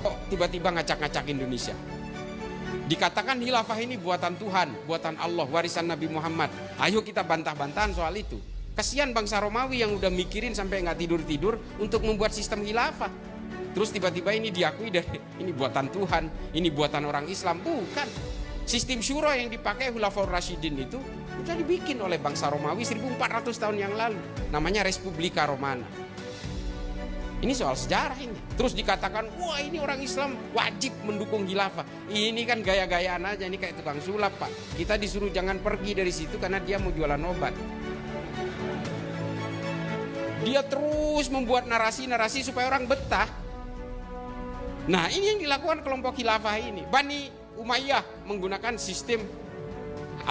kok tiba-tiba ngacak-ngacak Indonesia. Dikatakan khilafah ini buatan Tuhan, buatan Allah, warisan Nabi Muhammad. Ayo kita bantah-bantahan soal itu. Kasihan bangsa Romawi yang udah mikirin sampai nggak tidur-tidur untuk membuat sistem khilafah. Terus tiba-tiba ini diakui dari ini buatan Tuhan, ini buatan orang Islam. Bukan. Sistem syura yang dipakai Khulafaur Rasyidin itu sudah dibikin oleh bangsa Romawi 1400 tahun yang lalu. Namanya Respublika Romana. Ini soal sejarah ini. Terus dikatakan, wah ini orang Islam wajib mendukung khilafah. Ini kan gaya-gayaan aja, ini kayak tukang sulap Pak. Kita disuruh jangan pergi dari situ karena dia mau jualan obat. Dia terus membuat narasi-narasi supaya orang betah. Nah ini yang dilakukan kelompok khilafah ini. Bani Umayyah menggunakan sistem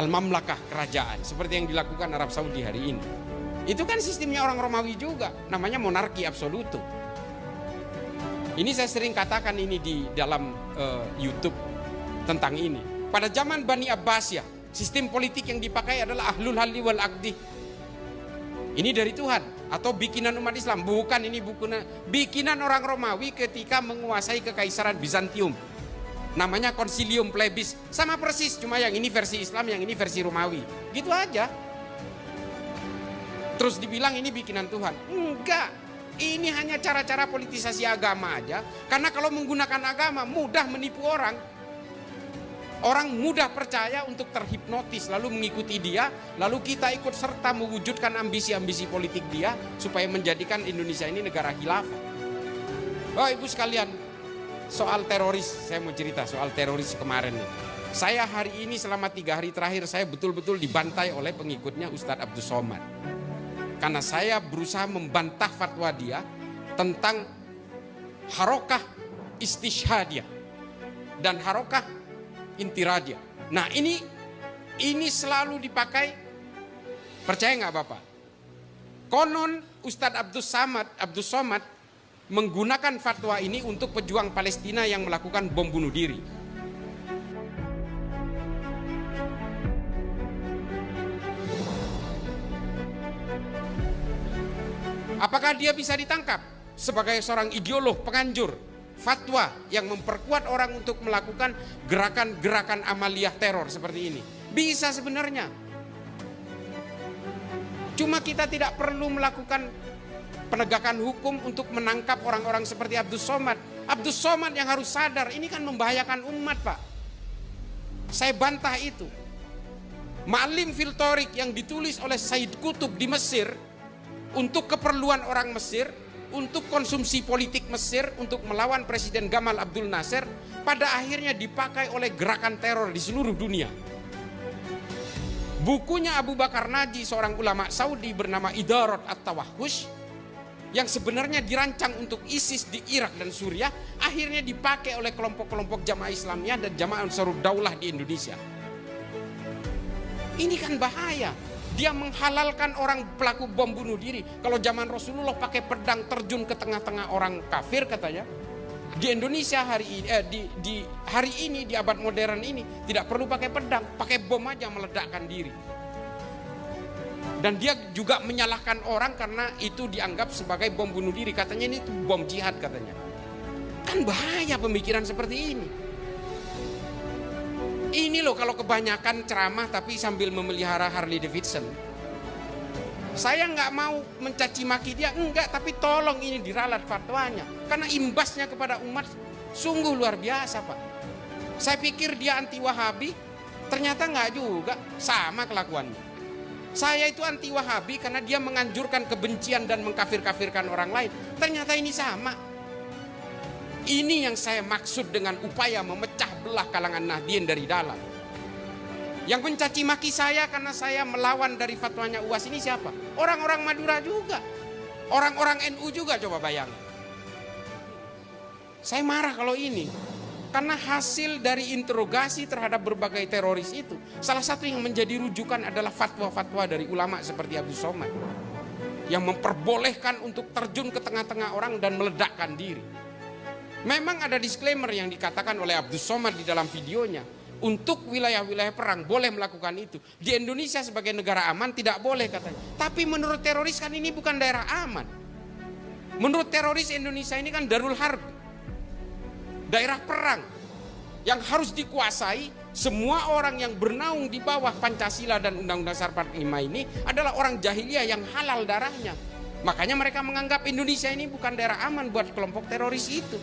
al-mamlakah, kerajaan. Seperti yang dilakukan Arab Saudi hari ini. Itu kan sistemnya orang Romawi juga. Namanya monarki absoluto. Ini saya sering katakan ini di dalam YouTube tentang ini. Pada zaman Bani Abbasiyah, sistem politik yang dipakai adalah ahlul halli wal aqdi. Ini dari Tuhan atau bikinan umat Islam? Bukan, ini bikinan orang Romawi ketika menguasai kekaisaran Bizantium. Namanya Concilium Plebis. Sama persis, cuma yang ini versi Islam, yang ini versi Romawi. Gitu aja. Terus dibilang ini bikinan Tuhan. Enggak. Ini hanya cara-cara politisasi agama aja. Karena kalau menggunakan agama mudah menipu orang. Orang mudah percaya untuk terhipnotis lalu mengikuti dia. Lalu kita ikut serta mewujudkan ambisi-ambisi politik dia supaya menjadikan Indonesia ini negara khilafah. Oh ibu sekalian, soal teroris, saya mau cerita soal teroris kemarin. Saya hari ini selama 3 hari terakhir saya betul-betul dibantai oleh pengikutnya Ustadz Abdus Somad. Karena saya berusaha membantah fatwa dia tentang harokah istishhadiyah dan harokah intiradiyah. Nah ini selalu dipakai, percaya nggak Bapak? Konon Ustadz Abdus Somad menggunakan fatwa ini untuk pejuang Palestina yang melakukan bom bunuh diri. Apakah dia bisa ditangkap sebagai seorang ideolog, penganjur, fatwa yang memperkuat orang untuk melakukan gerakan-gerakan amaliyah teror seperti ini? Bisa sebenarnya. Cuma kita tidak perlu melakukan penegakan hukum untuk menangkap orang-orang seperti Abdus Somad. Abdus Somad yang harus sadar, ini kan membahayakan umat Pak. Saya bantah itu. Ma'lim fil Thoriq yang ditulis oleh Said Qutb di Mesir, untuk keperluan orang Mesir, untuk konsumsi politik Mesir, untuk melawan Presiden Gamal Abdul Nasser, pada akhirnya dipakai oleh gerakan teror di seluruh dunia. Bukunya Abu Bakar Naji, seorang ulama Saudi bernama Idarat At-Tawahhush, yang sebenarnya dirancang untuk ISIS di Irak dan Suriah, akhirnya dipakai oleh kelompok-kelompok jamaah Islamiyah dan jamaah Ansarud Daulah di Indonesia. Ini kan bahaya. Dia menghalalkan orang pelaku bom bunuh diri. Kalau zaman Rasulullah pakai pedang terjun ke tengah-tengah orang kafir katanya. Di Indonesia hari ini di abad modern ini tidak perlu pakai pedang, pakai bom aja meledakkan diri. Dan dia juga menyalahkan orang karena itu dianggap sebagai bom bunuh diri. Katanya ini bom jihad katanya. Kan bahaya pemikiran seperti ini. Ini loh kalau kebanyakan ceramah tapi sambil memelihara Harley Davidson. Saya nggak mau mencaci maki dia, enggak, tapi tolong ini diralat fatwanya. Karena imbasnya kepada umat sungguh luar biasa Pak. Saya pikir dia anti Wahabi, ternyata nggak juga, sama kelakuannya. Saya itu anti Wahabi karena dia menganjurkan kebencian dan mengkafir-kafirkan orang lain. Ternyata ini sama. Ini yang saya maksud dengan upaya memecah belah kalangan Nahdien dari dalam. Yang mencaci maki saya karena saya melawan dari fatwanya UAS ini siapa? Orang-orang Madura juga. Orang-orang NU juga, coba bayangin. Saya marah kalau ini. Karena hasil dari interogasi terhadap berbagai teroris itu, salah satu yang menjadi rujukan adalah fatwa-fatwa dari ulama seperti Abdus Somad. Yang memperbolehkan untuk terjun ke tengah-tengah orang dan meledakkan diri. Memang ada disclaimer yang dikatakan oleh Abdus Somad di dalam videonya. Untuk wilayah-wilayah perang boleh melakukan itu. Di Indonesia sebagai negara aman tidak boleh katanya. Tapi menurut teroris kan ini bukan daerah aman. Menurut teroris Indonesia ini kan Darul Harb. daerah perang yang harus dikuasai. Semua orang yang bernaung di bawah Pancasila dan Undang-Undang Dasar 45 ini adalah orang jahiliyah yang halal darahnya. Makanya mereka menganggap Indonesia ini bukan daerah aman buat kelompok teroris itu.